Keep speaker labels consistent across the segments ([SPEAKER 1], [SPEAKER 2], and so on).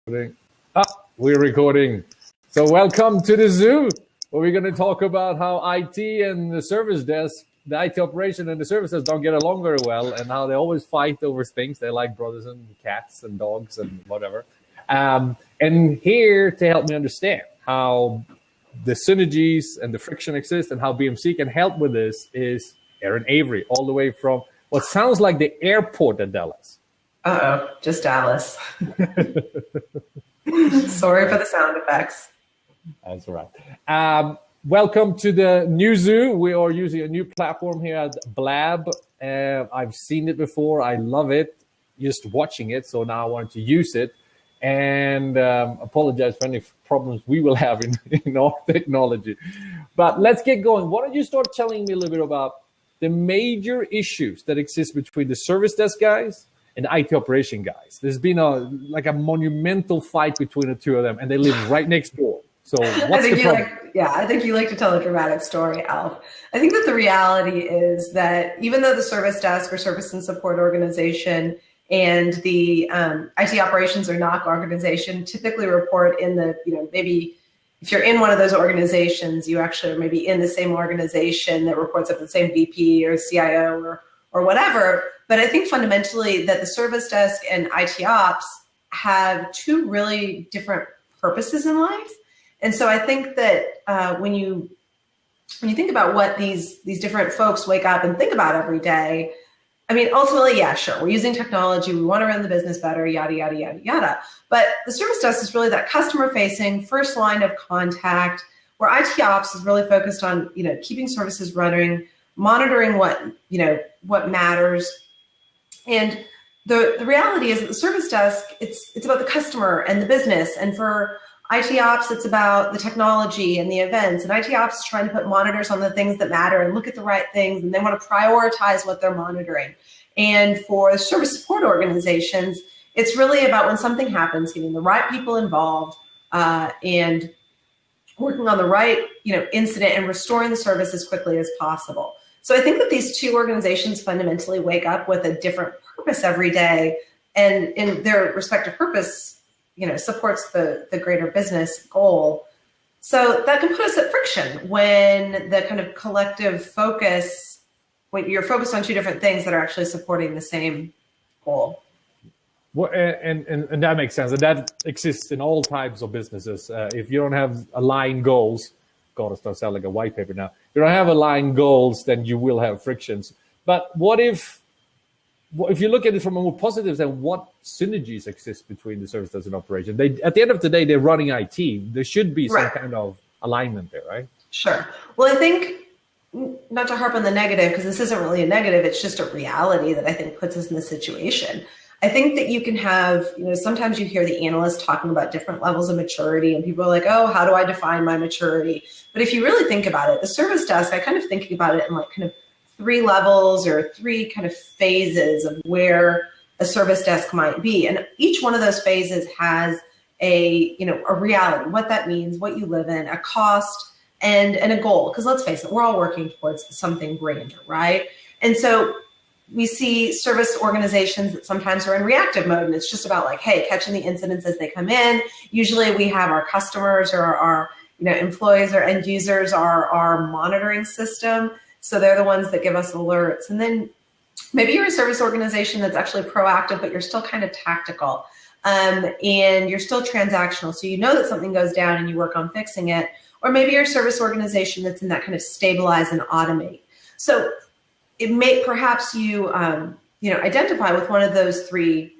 [SPEAKER 1] We're recording. So welcome to the zoo, where we're going to talk about how IT and the service desk, the IT operation and the services don't get along very well, and how they always fight over things. They're like brothers and cats and dogs and whatever. And here to help me understand how the synergies and the friction exist and how BMC can help with this is Erin Avery, all the way from what sounds like the airport at Dallas.
[SPEAKER 2] Uh-oh, just Dallas. Sorry for the sound effects.
[SPEAKER 1] That's all right. Welcome to the new zoo. We are using a new platform here at Blab. I've seen it before. I love it, just watching it. So now I want to use it. And apologize for any problems we will have in our technology. But let's get going. Why don't you start telling me a little bit about the major issues that exist between the service desk guys and the IT operation guys? There's been a monumental fight between the two of them, and they live right next door. So what's the problem?
[SPEAKER 2] I think you like to tell a dramatic story, Alf. I think that the reality is that even though the service desk or service and support organization and the IT operations or NOC organization typically report in the, maybe if you're in one of those organizations, you actually are maybe in the same organization that reports up to the same VP or CIO or whatever. But I think fundamentally that the service desk and IT ops have two really different purposes in life. And so I think that when you think about what these different folks wake up and think about every day, I mean, ultimately, yeah, sure, we're using technology, we want to run the business better, yada, yada, yada, yada. But the service desk is really that customer-facing first line of contact, where IT ops is really focused on, keeping services running, monitoring what matters. And the reality is that the service desk, it's about the customer and the business. And for IT ops, it's about the technology and the events. And IT ops is trying to put monitors on the things that matter and look at the right things. And they want to prioritize what they're monitoring. And for service support organizations, it's really about when something happens, getting the right people involved and working on the right incident and restoring the service as quickly as possible. So I think that these two organizations fundamentally wake up with a different purpose every day, and in their respective purpose, supports the greater business goal. So that can put us at friction when the kind of collective focus, when you're focused on two different things that are actually supporting the same goal.
[SPEAKER 1] Well, and that makes sense. And that exists in all types of businesses. If you don't have aligned goals, God, it starts sounding like a white paper now. If you don't have aligned goals, then you will have frictions. But what if you look at it from a more positive then what synergies exist between the service desk and operation? At the end of the day, they're running IT. There should be some kind of alignment there, right?
[SPEAKER 2] Sure. Well, I think, not to harp on the negative, because this isn't really a negative, it's just a reality that I think puts us in this situation. I think that you can have, sometimes you hear the analysts talking about different levels of maturity, and people are like, oh, how do I define my maturity? But if you really think about it, the service desk, I kind of thinking about it in like kind of three levels or three kind of phases of where a service desk might be. And each one of those phases has a reality, what that means, what you live in, a cost, and a goal. Because let's face it, we're all working towards something grander, right? And so we see service organizations that sometimes are in reactive mode, and it's just about like, hey, catching the incidents as they come in. Usually we have our customers or our employees or end users are our monitoring system. So they're the ones that give us alerts. And then maybe you're a service organization that's actually proactive, but you're still kind of tactical and you're still transactional. So you know that something goes down and you work on fixing it. Or maybe you're a service organization that's in that kind of stabilize and automate. So it may perhaps you identify with one of those three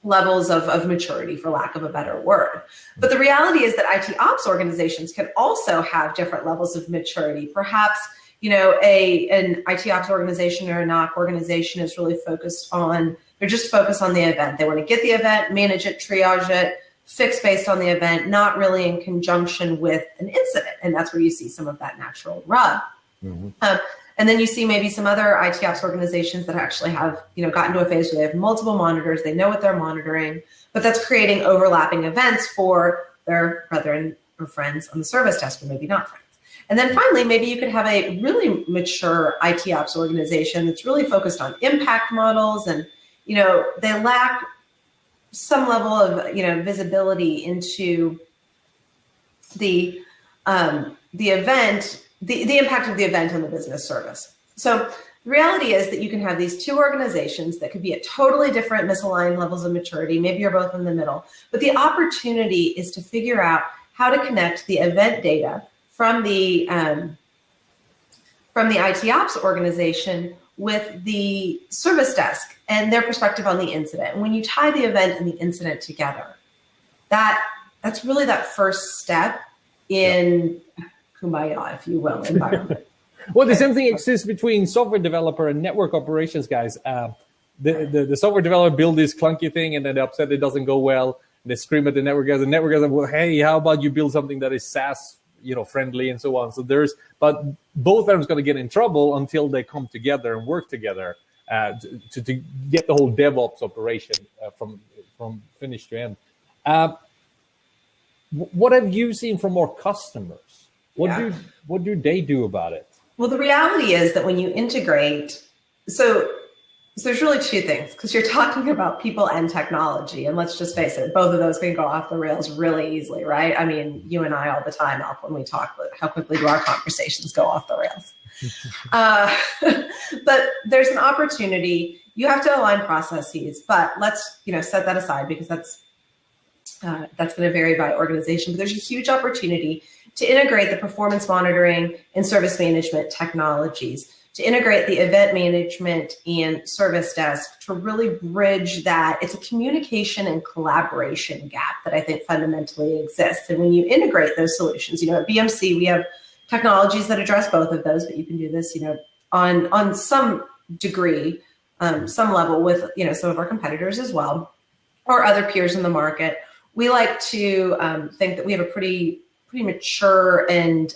[SPEAKER 2] levels of maturity, for lack of a better word. But the reality is that IT ops organizations can also have different levels of maturity. Perhaps an IT ops organization or a NOC organization is really focused on the event. They want to get the event, manage it, triage it, fix based on the event, not really in conjunction with an incident. And that's where you see some of that natural rub. Mm-hmm. And then you see maybe some other IT ops organizations that actually have, gotten to a phase where they have multiple monitors, they know what they're monitoring, but that's creating overlapping events for their brethren or friends on the service desk, or maybe not friends. And then finally, maybe you could have a really mature IT ops organization that's really focused on impact models, and they lack some level of visibility into the event, the impact of the event on the business service. So the reality is that you can have these two organizations that could be at totally different misaligned levels of maturity. Maybe you're both in the middle, but the opportunity is to figure out how to connect the event data from the IT ops organization with the service desk and their perspective on the incident. And when you tie the event and the incident together, that's really that first step in kumbaya, if you will, environment.
[SPEAKER 1] Well, the same thing exists between software developer and network operations guys. The software developer build this clunky thing and then they're upset it doesn't go well. They scream at the network guys. The network guys are, well, hey, how about you build something that is SaaS, friendly and so on. So but both of them is going to get in trouble until they come together and work together to get the whole DevOps operation from finish to end. What have you seen from more customers? What do they do about it?
[SPEAKER 2] Well, the reality is that when you integrate, so there's really two things, because you're talking about people and technology, and let's just face it, both of those can go off the rails really easily, right? I mean, you and I all the time, Alf, when we talk, how quickly do our conversations go off the rails? But there's an opportunity. You have to align processes, but let's set that aside because that's going to vary by organization. But there's a huge opportunity to integrate the performance monitoring and service management technologies, to integrate the event management and service desk, to really bridge that. It's a communication and collaboration gap that I think fundamentally exists. And when you integrate those solutions, at BMC, we have technologies that address both of those, but you can do this, on some degree, some level with, some of our competitors as well, or other peers in the market. We like to think that we have a pretty mature and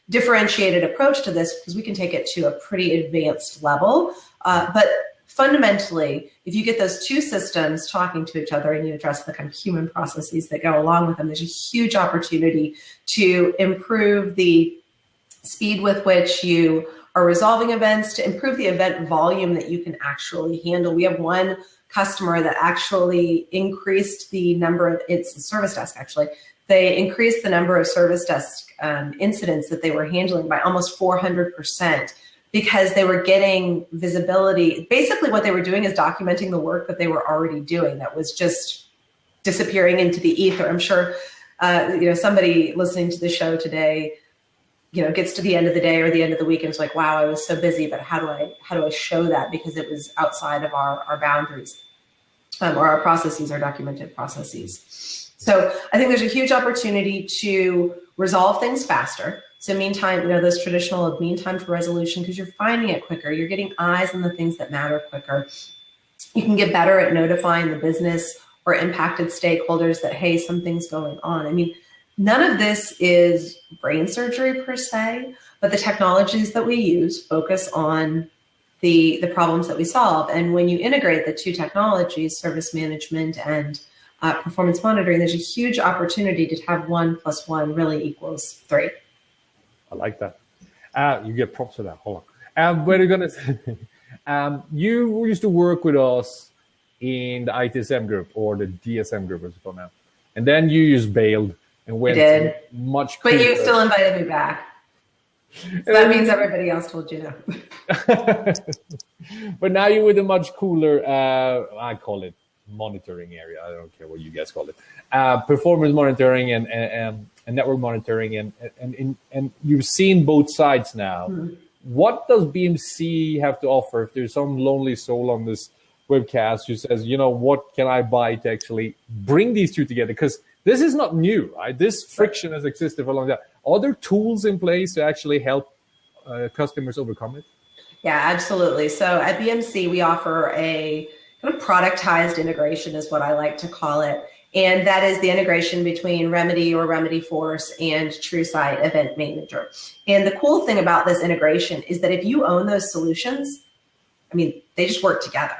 [SPEAKER 2] differentiated approach to this because we can take it to a pretty advanced level. But fundamentally, if you get those two systems talking to each other and you address the kind of human processes that go along with them, there's a huge opportunity to improve the speed with which you are resolving events, to improve the event volume that you can actually handle. We have one customer that actually increased the number of, it's the service desk actually, they increased the number of service desk incidents that they were handling by almost 400% because they were getting visibility. Basically what they were doing is documenting the work that they were already doing that was just disappearing into the ether. I'm sure somebody listening to the show today gets to the end of the day or the end of the week and is like, wow, I was so busy, but how do I show that? Because it was outside of our boundaries or our processes, our documented processes. So I think there's a huge opportunity to resolve things faster. So meantime, those traditional mean time to resolution, because you're finding it quicker. You're getting eyes on the things that matter quicker. You can get better at notifying the business or impacted stakeholders that, hey, something's going on. I mean, none of this is brain surgery per se, but the technologies that we use focus on the problems that we solve. And when you integrate the two technologies, service management and performance monitoring, there's a huge opportunity to have 1 + 1 really equals 3.
[SPEAKER 1] I like that. You get props for that. Hold on. What are you gonna say? You used to work with us in the ITSM group or the DSM group, as it's called now, and then you just bailed and went much.
[SPEAKER 2] But you still invited me back. So that means everybody else told you no.
[SPEAKER 1] But now you're with a much cooler, I call it monitoring area. I don't care what you guys call it. Performance monitoring and network monitoring. And you've seen both sides now. Mm-hmm. What does BMC have to offer if there's some lonely soul on this webcast who says, what can I buy to actually bring these two together? Because this is not new, right? This friction has existed for a long time. Are there tools in place to actually help customers overcome it? Yeah,
[SPEAKER 2] absolutely. So at BMC, we offer a kind of productized integration is what I like to call it. And that is the integration between Remedy or Remedy Force and TrueSight Event Manager. And the cool thing about this integration is that if you own those solutions, they just work together.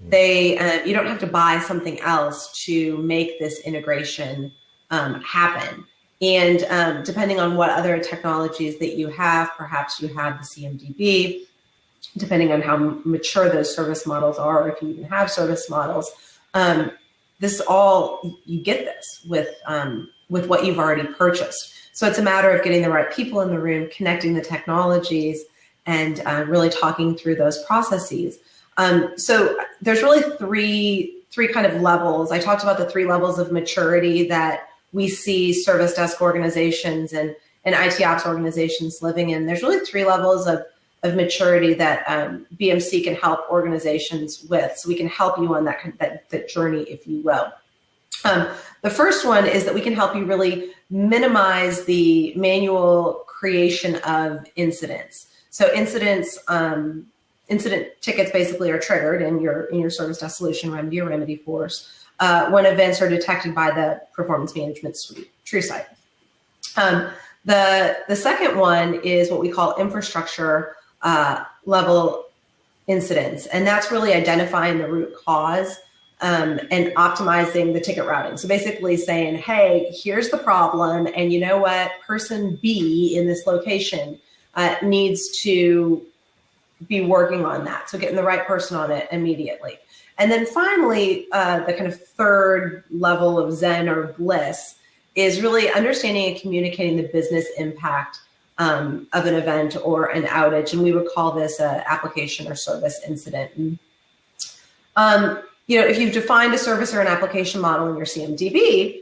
[SPEAKER 2] Mm-hmm. You don't have to buy something else to make this integration happen. And depending on what other technologies that you have, perhaps you have the CMDB, depending on how mature those service models are, or if you even have service models, you get this with what you've already purchased. So it's a matter of getting the right people in the room, connecting the technologies, and really talking through those processes. So there's really three kind of levels. I talked about the 3 levels of maturity that we see service desk organizations and IT ops organizations living in. There's really 3 levels of maturity that BMC can help organizations with. So we can help you on that journey, if you will. The first one is that we can help you really minimize the manual creation of incidents. So incident tickets basically are triggered in your service desk solution remedy or remedy force when events are detected by the performance management suite, TrueSight. The second one is what we call infrastructure level incidents, and that's really identifying the root cause and optimizing the ticket routing. So basically saying, hey, here's the problem, and you know what, person B in this location needs to be working on that. So getting the right person on it immediately. And then finally, the kind of third level of Zen or bliss is really understanding and communicating the business impact of an event or an outage. And we would call this an application or service incident. And, if you've defined a service or an application model in your CMDB,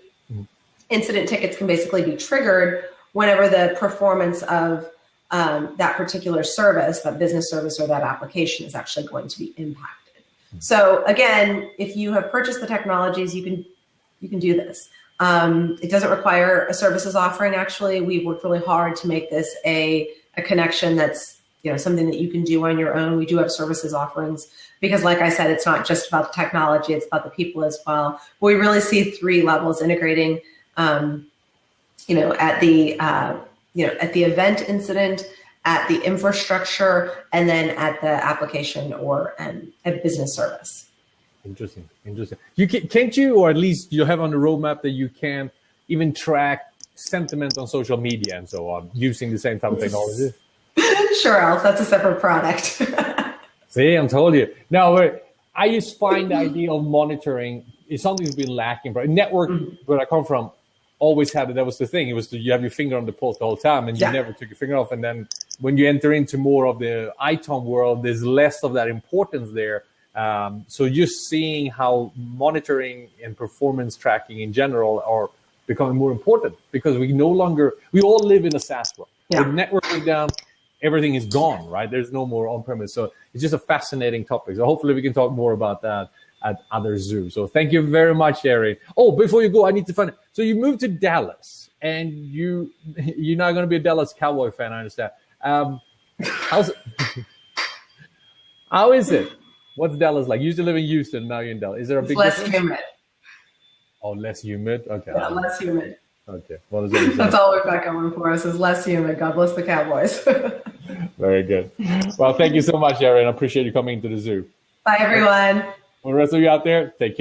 [SPEAKER 2] incident tickets can basically be triggered whenever the performance of that particular service, that business service or that application is actually going to be impacted. So again, if you have purchased the technologies, you can do this. It doesn't require a services offering. Actually, we've worked really hard to make this a connection that's something that you can do on your own. We do have services offerings because, like I said, it's not just about the technology; it's about the people as well. But we really see 3 levels integrating, at the event incident, at the infrastructure, and then at the application or a business service.
[SPEAKER 1] Interesting. Can't you, or at least you have on the roadmap that you can even track sentiment on social media and so on using the same type of technology?
[SPEAKER 2] Sure, Alf. That's a separate product.
[SPEAKER 1] See, I told you. No, I just find the idea of monitoring is something that's been lacking. But network, where I come from, always had it. That was the thing. It was you have your finger on the pulse the whole time, and you never took your finger off. And then when you enter into more of the ITOM world, there's less of that importance there. So just seeing how monitoring and performance tracking in general are becoming more important because we all live in a SaaS world. Yeah. The network is down, everything is gone, right? There's no more on-premise. So it's just a fascinating topic. So hopefully we can talk more about that at other Zoom. So thank you very much, Erin. Oh, before you go, I need to find it. So you moved to Dallas and you're not going to be a Dallas Cowboy fan, I understand. How is it? What's Dallas like? You used to live in Houston, now you're in Dallas. Is there a big difference?
[SPEAKER 2] Less humid.
[SPEAKER 1] Oh, less humid? Okay.
[SPEAKER 2] Yeah, less humid.
[SPEAKER 1] Okay. Well,
[SPEAKER 2] that's all we've got going for us is less humid. God bless the Cowboys.
[SPEAKER 1] Very good. Well, thank you so much, Erin. I appreciate you coming into the zoo.
[SPEAKER 2] Bye, everyone.
[SPEAKER 1] For the rest of you out there, take care.